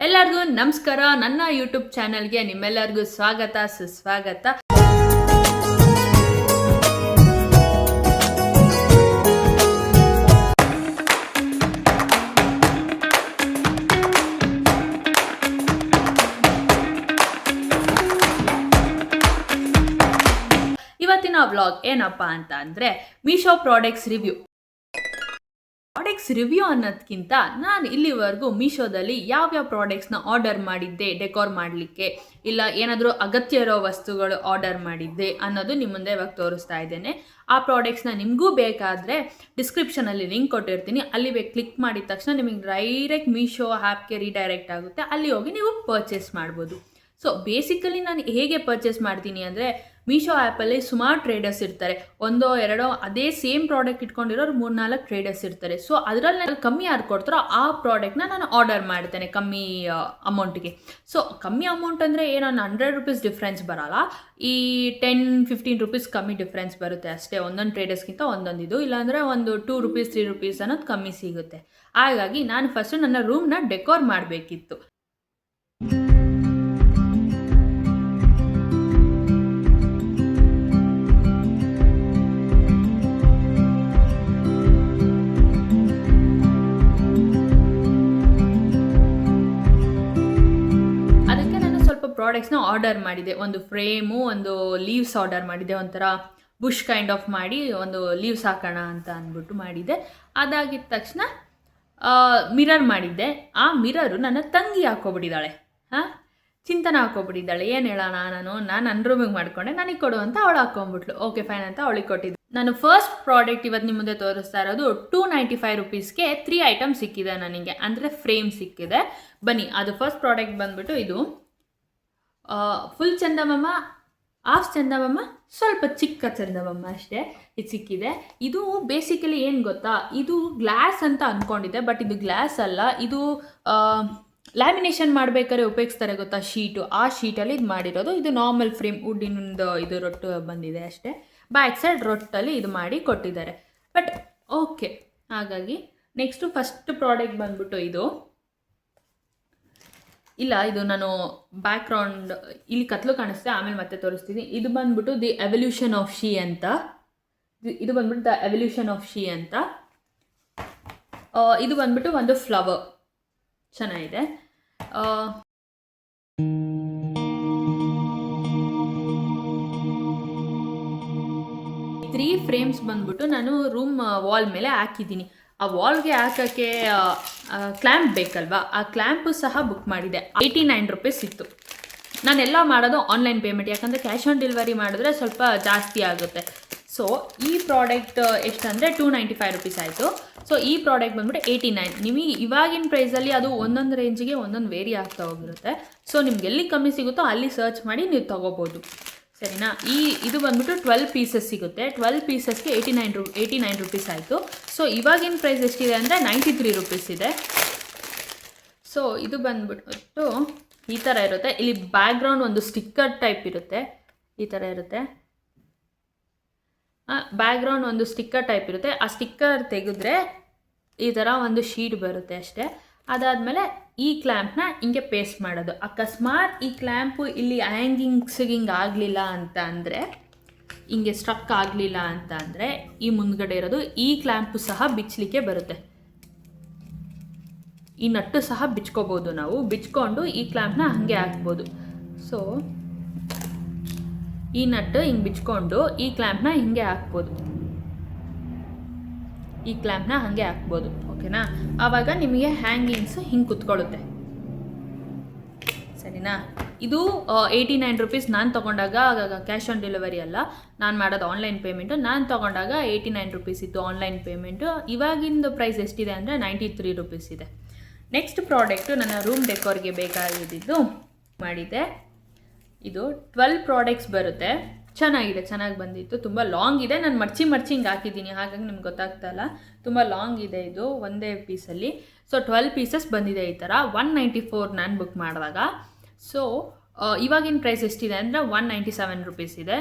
ಎಲ್ಲರಿಗೂ ನಮಸ್ಕಾರ. ನನ್ನ ಯೂಟ್ಯೂಬ್ ಚಾನಲ್ಗೆ ನಿಮ್ಮೆಲ್ಲರಿಗೂ ಸ್ವಾಗತ ಸುಸ್ವಾಗತ. ಇವತ್ತಿನ ವ್ಲಾಗ್ ಏನಪ್ಪ ಅಂತ ಅಂದರೆ ಮೀಶೋ ಪ್ರಾಡಕ್ಟ್ಸ್ ರಿವ್ಯೂ ಅನ್ನೋದಕ್ಕಿಂತ ನಾನು ಇಲ್ಲಿವರೆಗೂ ಮೀಶೋದಲ್ಲಿ ಯಾವ್ಯಾವ ಪ್ರಾಡಕ್ಟ್ಸ್ನ ಆರ್ಡರ್ ಮಾಡಿದ್ದೆ ಡೆಕೋರ್ ಮಾಡಲಿಕ್ಕೆ, ಇಲ್ಲ ಏನಾದರೂ ಅಗತ್ಯ ಇರೋ ವಸ್ತುಗಳು ಆರ್ಡರ್ ಮಾಡಿದ್ದೆ ಅನ್ನೋದು ನಿಮ್ಮ ಮುಂದೆ ಇವಾಗ ತೋರಿಸ್ತಾ ಇದ್ದೇನೆ. ಆ ಪ್ರಾಡಕ್ಟ್ಸ್ನ ನಿಮಗೂ ಬೇಕಾದರೆ ಡಿಸ್ಕ್ರಿಪ್ಷನಲ್ಲಿ ಲಿಂಕ್ ಕೊಟ್ಟಿರ್ತೀನಿ. ಅಲ್ಲಿ ಕ್ಲಿಕ್ ಮಾಡಿದ ತಕ್ಷಣ ನಿಮಗೆ ಡೈರೆಕ್ಟ್ ಮೀಶೋ ಆ್ಯಪ್ಗೆ ರೀಡೈರೆಕ್ಟ್ ಆಗುತ್ತೆ. ಅಲ್ಲಿ ಹೋಗಿ ನೀವು ಪರ್ಚೇಸ್ ಮಾಡ್ಬೋದು. ಸೊ ಬೇಸಿಕಲಿ ನಾನು ಹೇಗೆ ಪರ್ಚೇಸ್ ಮಾಡ್ತೀನಿ ಅಂದರೆ, ಮೀಶೋ ಆ್ಯಪಲ್ಲಿ ಸುಮಾರು ಟ್ರೇಡರ್ಸ್ ಇರ್ತಾರೆ. ಒಂದೋ ಎರಡೋ ಅದೇ ಸೇಮ್ ಪ್ರಾಡಕ್ಟ್ ಇಟ್ಕೊಂಡಿರೋರು 3-4 ಟ್ರೇಡರ್ಸ್ ಇರ್ತಾರೆ. ಸೊ ಅದರಲ್ಲಿ ನಾನು ಕಮ್ಮಿ ಯಾರು ಕೊಡ್ತಾರೋ ಆ ಪ್ರಾಡಕ್ಟ್ನ ನಾನು ಆರ್ಡರ್ ಮಾಡ್ತೇನೆ ಕಮ್ಮಿ ಅಮೌಂಟಿಗೆ. ಸೊ ಕಮ್ಮಿ ಅಮೌಂಟ್ ಅಂದರೆ ಏನೋ 100 ರೂಪೀಸ್ ಡಿಫ್ರೆನ್ಸ್ ಬರೋಲ್ಲ, ಈ 10-15 ರೂಪೀಸ್ ಕಮ್ಮಿ ಡಿಫ್ರೆನ್ಸ್ ಬರುತ್ತೆ ಅಷ್ಟೇ. ಒಂದೊಂದು ಟ್ರೇಡರ್ಸ್ಗಿಂತ ಒಂದೊಂದು ಇದು, ಇಲ್ಲಾಂದರೆ ಒಂದು 2 ರೂಪೀಸ್ 3 ರೂಪೀಸ್ ಅನ್ನೋದು ಕಮ್ಮಿ ಸಿಗುತ್ತೆ. ಹಾಗಾಗಿ ನಾನು ಫಸ್ಟು ನನ್ನ ರೂಮ್ನ ಡೆಕೋರ್ ಮಾಡಬೇಕಿತ್ತು. ಪ್ರಾಡಕ್ಟ್ಸ್ನ ಆರ್ಡರ್ ಮಾಡಿದೆ. ಒಂದು ಫ್ರೇಮು, ಒಂದು ಲೀವ್ಸ್ ಆರ್ಡರ್ ಮಾಡಿದೆ. ಒಂಥರ ಬುಷ್ ಕೈಂಡ್ ಆಫ್ ಮಾಡಿ ಒಂದು ಲೀವ್ಸ್ ಹಾಕೋಣ ಅಂತ ಅಂದ್ಬಿಟ್ಟು ಮಾಡಿದ್ದೆ. ಅದಾಗಿದ್ದ ತಕ್ಷಣ ಮಿರರ್ ಮಾಡಿದ್ದೆ. ಆ ಮಿರರು ನನ್ನ ತಂಗಿ ಹಾಕೋಬಿಟ್ಟಿದ್ದಾಳೆ, ಚಿಂತನ ಹಾಕೋಬಿಟ್ಟಿದ್ದಾಳೆ. ಏನು ಹೇಳೋಣ, ನಾನು ನನ್ನ ರೂಮಿಗೆ ಮಾಡ್ಕೊಂಡೆ, ನನಗೆ ಕೊಡು ಅಂತ ಅವಳು ಹಾಕೊಂಡ್ಬಿಟ್ಲು. ಓಕೆ ಫೈನ್ ಅಂತ ಅವಳಿಗೆ ಕೊಟ್ಟಿದ್ದೆ. ನಾನು ಫಸ್ಟ್ ಪ್ರಾಡಕ್ಟ್ ಇವತ್ತು ನಿಮ್ಮ ಮುಂದೆ ತೋರಿಸ್ತಾ ಇರೋದು 295 ರೂಪೀಸ್ಗೆ 3 ಐಟಮ್ ಸಿಕ್ಕಿದೆ ನನಗೆ, ಅಂದರೆ ಫ್ರೇಮ್ ಸಿಕ್ಕಿದೆ. ಬನ್ನಿ, ಅದು ಫಸ್ಟ್ ಪ್ರಾಡಕ್ಟ್ ಬಂದ್ಬಿಟ್ಟು ಇದು ಫುಲ್ ಚಂದಮಾಮ, ಹಾಫ್ ಚಂದಮಾಮ, ಸ್ವಲ್ಪ ಚಿಕ್ಕ ಚಂದಮಾಮ ಅಷ್ಟೇ ಇದು ಸಿಕ್ಕಿದೆ. ಇದು ಬೇಸಿಕಲಿ ಏನು ಗೊತ್ತಾ, ಇದು ಗ್ಲಾಸ್ ಅಂತ ಅಂದ್ಕೊಂಡಿದ್ದೆ, ಬಟ್ ಇದು ಗ್ಲಾಸ್ ಅಲ್ಲ. ಇದು ಲ್ಯಾಮಿನೇಷನ್ ಮಾಡಬೇಕಾದ್ರೆ ಉಪಯೋಗಿಸ್ತಾರೆ ಗೊತ್ತಾ, ಶೀಟು, ಆ ಶೀಟಲ್ಲಿ ಇದು ಮಾಡಿರೋದು. ಇದು ನಾರ್ಮಲ್ ಫ್ರೇಮ್, ವುಡ್ಡಿನಿಂದ ಇದು ರೊಟ್ಟು ಬಂದಿದೆ ಅಷ್ಟೇ. ಬ್ಯಾಕ್ ಸೈಡ್ ರೊಟ್ಟಲ್ಲಿ ಇದು ಮಾಡಿ ಕೊಟ್ಟಿದ್ದಾರೆ. ಬಟ್ ಓಕೆ, ಹಾಗಾಗಿ ನೆಕ್ಸ್ಟು ಫಸ್ಟ್ ಪ್ರಾಡಕ್ಟ್ ಬಂದ್ಬಿಟ್ಟು ಇದು ಇಲ್ಲ, ಇದು ನಾನು ಬ್ಯಾಕ್ಗ್ರೌಂಡ್ ಇಲ್ಲಿ ಕತ್ಲು ಕಾಣಿಸ್ತೆ, ಆಮೇಲೆ ಮತ್ತೆ ತೋರಿಸ್ತೀನಿ. ಇದು ಬಂದ್ಬಿಟ್ಟು ದಿ ಎವಲ್ಯೂಷನ್ ಆಫ್ ಶೀ ಅಂತ. ಇದು ಬಂದ್ಬಿಟ್ಟು ದ ಎವಲ್ಯೂಷನ್ ಆಫ್ ಶೀ ಅಂತ. ಇದು ಬಂದ್ಬಿಟ್ಟು ಒಂದು ಫ್ಲವರ್, ಚೆನ್ನಾಗಿದೆ. 3 ಫ್ರೇಮ್ಸ್ ಬಂದ್ಬಿಟ್ಟು ನಾನು ರೂಮ್ ವಾಲ್ ಮೇಲೆ ಹಾಕಿದ್ದೀನಿ. ಆ ವಾಲ್ಗೆ ಹಾಕೋಕ್ಕೆ ಕ್ಲ್ಯಾಂಪ್ ಬೇಕಲ್ವಾ, ಆ ಕ್ಲ್ಯಾಂಪು ಸಹ ಬುಕ್ ಮಾಡಿದೆ. 89 ರೂಪೀಸ್ ಇತ್ತು. ನಾನೆಲ್ಲ ಮಾಡೋದು ಆನ್ಲೈನ್ ಪೇಮೆಂಟ್, ಯಾಕಂದರೆ ಕ್ಯಾಶ್ ಆನ್ ಡೆಲಿವರಿ ಮಾಡಿದ್ರೆ ಸ್ವಲ್ಪ ಜಾಸ್ತಿ ಆಗುತ್ತೆ. ಸೊ ಈ ಪ್ರಾಡಕ್ಟ್ ಎಷ್ಟಂದರೆ 295 ರೂಪೀಸ್ ಆಯಿತು. ಸೊ ಈ ಪ್ರಾಡಕ್ಟ್ ಬಂದ್ಬಿಟ್ಟು 89. ನಿಮಗೆ ಇವಾಗಿನ ಪ್ರೈಸಲ್ಲಿ ಅದು ಒಂದೊಂದು ರೇಂಜಿಗೆ ಒಂದೊಂದು ವೇರಿ ಆಗ್ತಾ ಹೋಗಿರುತ್ತೆ. ಸೊ ನಿಮ್ಗೆ ಎಲ್ಲಿ ಕಮ್ಮಿ ಸಿಗುತ್ತೋ ಅಲ್ಲಿ ಸರ್ಚ್ ಮಾಡಿ ನೀವು ತೊಗೋಬೋದು, ಸರಿನಾ. ಇದು ಬಂದ್ಬಿಟ್ಟು 12 ಪೀಸಸ್ ಸಿಗುತ್ತೆ. 12 ಪೀಸಸ್ಗೆ 89 ರೂಪೀಸ್ ಆಯಿತು. ಸೊ ಇವಾಗಿನ ಪ್ರೈಸ್ ಎಷ್ಟಿದೆ ಅಂದರೆ 93 ರೂಪೀಸ್ ಇದೆ. ಸೊ ಇದು ಬಂದ್ಬಿಟ್ಟು ಈ ಥರ ಇರುತ್ತೆ. ಇಲ್ಲಿ ಬ್ಯಾಕ್ಗ್ರೌಂಡ್ ಒಂದು ಸ್ಟಿಕ್ಕರ್ ಟೈಪ್ ಇರುತ್ತೆ, ಈ ಥರ ಇರುತ್ತೆ. ಬ್ಯಾಕ್ಗ್ರೌಂಡ್ ಒಂದು ಸ್ಟಿಕ್ಕರ್ ಟೈಪ್ ಇರುತ್ತೆ. ಆ ಸ್ಟಿಕ್ಕರ್ ತೆಗೆದ್ರೆ ಈ ಥರ ಒಂದು ಶೀಟ್ ಬರುತ್ತೆ ಅಷ್ಟೇ. ಅದಾದಮೇಲೆ ಈ ಕ್ಲ್ಯಾಂಪ್ನ ಹಿಂಗೆ ಪೇಸ್ಟ್ ಮಾಡೋದು. ಅಕಸ್ಮಾತ್ ಈ ಕ್ಲ್ಯಾಂಪು ಇಲ್ಲಿ ಹ್ಯಾಂಗಿಂಗ್ ಆಗಲಿಲ್ಲ ಅಂತ ಅಂದರೆ, ಹಿಂಗೆ ಸ್ಟ್ರಕ್ ಆಗಲಿಲ್ಲ ಅಂತ ಅಂದರೆ, ಈ ಮುಂದ್ಗಡೆ ಇರೋದು ಈ ಕ್ಲ್ಯಾಂಪು ಸಹ ಬಿಚ್ಚಲಿಕ್ಕೆ ಬರುತ್ತೆ. ಈ ನಟ್ಟು ಸಹ ಬಿಚ್ಕೋಬೋದು, ನಾವು ಬಿಚ್ಕೊಂಡು ಈ ಕ್ಲ್ಯಾಂಪ್ನ ಹಾಗೆ ಹಾಕ್ಬೋದು. ಸೊ ಈ ನಟ್ಟು ಹಿಂಗೆ ಬಿಚ್ಕೊಂಡು ಈ ಕ್ಲ್ಯಾಂಪ್ನ ಹಿಂಗೆ ಹಾಕ್ಬೋದು, ಈ ಕ್ಲ್ಯಾಂಪ್ನ ಹಾಗೆ ಹಾಕ್ಬೋದು. ಓಕೆನಾ, ಆವಾಗ ನಿಮಗೆ ಹ್ಯಾಂಗಿಂಗ್ಸ್ ಹಿಂಗೆ ಕುತ್ಕೊಳ್ಳುತ್ತೆ, ಸರಿನಾ. ಇದು 89 ರೂಪೀಸ್. ನಾನು ತೊಗೊಂಡಾಗ ಕ್ಯಾಶ್ ಆನ್ ಡೆಲಿವರಿ ಅಲ್ಲ, ನಾನು ಮಾಡೋದು ಆನ್ಲೈನ್ ಪೇಮೆಂಟು. ನಾನು ತೊಗೊಂಡಾಗ 89 ರೂಪೀಸ್ ಇತ್ತು ಆನ್ಲೈನ್ ಪೇಮೆಂಟು. ಇವಾಗಿಂದು ಪ್ರೈಸ್ ಎಷ್ಟಿದೆ ಅಂದರೆ 93 ರೂಪೀಸ್ ಇದೆ. ನೆಕ್ಸ್ಟ್ ಪ್ರಾಡಕ್ಟು ನನ್ನ ರೂಮ್ ಡೆಕೋರ್ಗೆ ಬೇಕಾಗಿದ್ದು ಮಾಡಿದೆ. ಇದು 12 ಪ್ರಾಡಕ್ಟ್ಸ್ ಬರುತ್ತೆ. ಚೆನ್ನಾಗಿದೆ, ಚೆನ್ನಾಗಿ ಬಂದಿತ್ತು. ತುಂಬ ಲಾಂಗ್ ಇದೆ, ನಾನು ಮರ್ಚಿ ಹಿಂಗೆ ಹಾಕಿದ್ದೀನಿ, ಹಾಗಾಗಿ ನಿಮ್ಗೆ ಗೊತ್ತಾಗ್ತಾಯಿಲ್ಲ. ತುಂಬ ಲಾಂಗ್ ಇದೆ ಇದು ಒಂದೇ ಪೀಸಲ್ಲಿ. ಸೊ 12 ಪೀಸಸ್ ಬಂದಿದೆ ಈ ಥರ. 194 ನಾನು ಬುಕ್ ಮಾಡಿದಾಗ. ಸೊ ಇವಾಗಿನ ಪ್ರೈಸ್ ಎಷ್ಟಿದೆ ಅಂದರೆ 197 ರೂಪೀಸ್ ಇದೆ.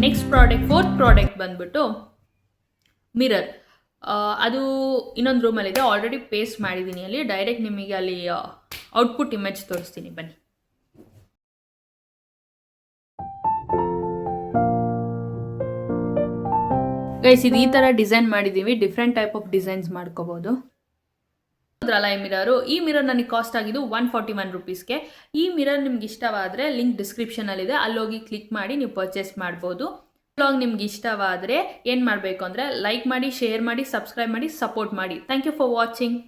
ನೆಕ್ಸ್ಟ್ ಪ್ರಾಡಕ್ಟ್, 4th ಪ್ರಾಡಕ್ಟ್ ಬಂದ್ಬಿಟ್ಟು ಮಿರರ್. ಅದು ಇನ್ನೊಂದು ರೂಮಲ್ಲಿದೆ, ಆಲ್ರೆಡಿ ಪೇಸ್ಟ್ ಮಾಡಿದ್ದೀನಿ ಅಲ್ಲಿ. ಡೈರೆಕ್ಟ್ ನಿಮಗೆ ಅಲ್ಲಿ ಔಟ್ಪುಟ್ ಇಮೇಜ್ ತೋರಿಸ್ತೀನಿ ಬನ್ನಿ. ಗೈಸ್, ಇದು ಈ ಥರ ಡಿಸೈನ್ ಮಾಡಿದ್ದೀವಿ. ಡಿಫ್ರೆಂಟ್ ಟೈಪ್ ಆಫ್ ಡಿಸೈನ್ಸ್ ಮಾಡ್ಕೋಬೋದು. ಅದ್ರಲ್ಲ ಈ ಮಿರರ್ ನನಗೆ ಕಾಸ್ಟ್ ಆಗಿದ್ದು 141 ರುಪೀಸ್ಗೆ. ಈ ಮಿರರ್ ನಿಮ್ಗೆ ಇಷ್ಟವಾದರೆ ಲಿಂಕ್ ಡಿಸ್ಕ್ರಿಪ್ಷನಲ್ಲಿದೆ, ಅಲ್ಲೋಗಿ ಕ್ಲಿಕ್ ಮಾಡಿ ನೀವು ಪರ್ಚೇಸ್ ಮಾಡ್ಬೋದು. ವ್ಲಾಗ್ ನಿಮ್ಗೆ ಇಷ್ಟವಾದರೆ ಏನು ಮಾಡಬೇಕು ಅಂದರೆ ಲೈಕ್ ಮಾಡಿ, ಶೇರ್ ಮಾಡಿ, ಸಬ್ಸ್ಕ್ರೈಬ್ ಮಾಡಿ, ಸಪೋರ್ಟ್ ಮಾಡಿ. Thank you for watching.